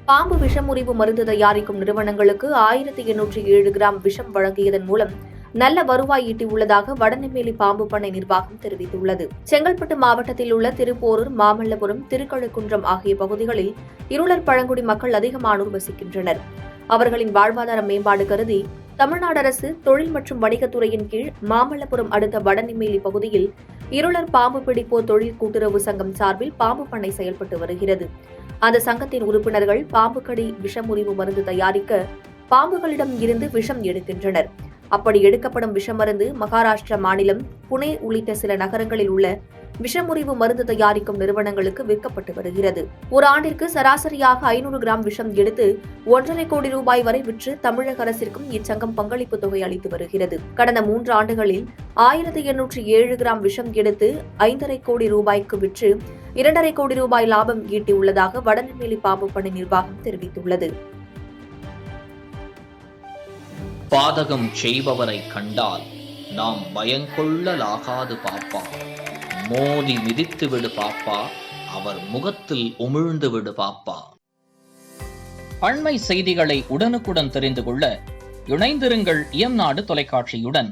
பாம்பு விஷமுறிவு மருந்து தயாரிக்கும் நிறுவனங்களுக்கு 1807 கிராம் விஷம் வழங்கியதன் மூலம் நல்ல வருவாய் ஈட்டியுள்ளதாக வடநெம்மேலி பாம்பு பண்ணை நிர்வாகம் தெரிவித்துள்ளது. செங்கல்பட்டு மாவட்டத்தில் உள்ள திருப்போரூர், மாமல்லபுரம், திருக்கழுக்குன்றம் ஆகிய பகுதிகளில் இருளர் பழங்குடி மக்கள் அதிகமானோர் வசிக்கின்றனர். அவர்களின் வாழ்வாதார மேம்பாடு கருதி தமிழ்நாடு அரசு தொழில் மற்றும் வணிகத்துறையின் கீழ் மாமல்லபுரம் அடுத்த வடநெம்மேலி பகுதியில் இருளர் பாம்பு பிடிப்போர் தொழில் கூட்டுறவு சங்கம் சார்பில் பாம்பு பண்ணை செயல்பட்டு வருகிறது. அந்த சங்கத்தின் உறுப்பினர்கள் பாம்பு கடி விஷமுறிவு மருந்து தயாரிக்க பாம்புகளிடம் இருந்து விஷம் எடுக்கின்றனர். அப்படி எடுக்கப்படும் விஷமருந்து மகாராஷ்டிரா மாநிலம் புனே உள்ளிட்ட சில நகரங்களில் உள்ள விஷமுறிவு மருந்து தயாரிக்கும் நிறுவனங்களுக்கு விற்கப்பட்டு வருகிறது. ஒரு ஆண்டிற்கு சராசரியாக 500 கிராம் விஷம் எடுத்து 1,50 கோடி ரூபாய் வரை விற்று தமிழக அரசிற்கும் இச்சங்கம் பங்களிப்பு தொகை அளித்து வருகிறது. கடந்த 3 ஆண்டுகளில் 1807 கிராம் விஷம் எடுத்து 5,50 கோடி ரூபாய்க்கு விற்று 2,50 கோடி ரூபாய் லாபம் ஈட்டியுள்ளதாக வடநெம்மேலி பாம்பு பண்ணை நிர்வாகம் தெரிவித்துள்ளது. பாதகம் செய்பவரை கண்டால் நாம் பயங்கொள்ளலாகாது பாப்பா, மோதி மிதித்து விடு பாப்பா, அவர் முகத்தில் உமிழ்ந்து விடு பாப்பா. அண்மை செய்திகளை உடனுக்குடன் தெரிந்து கொள்ள இணைந்திருங்கள் இயம்நாடு தொலைக்காட்சியுடன்.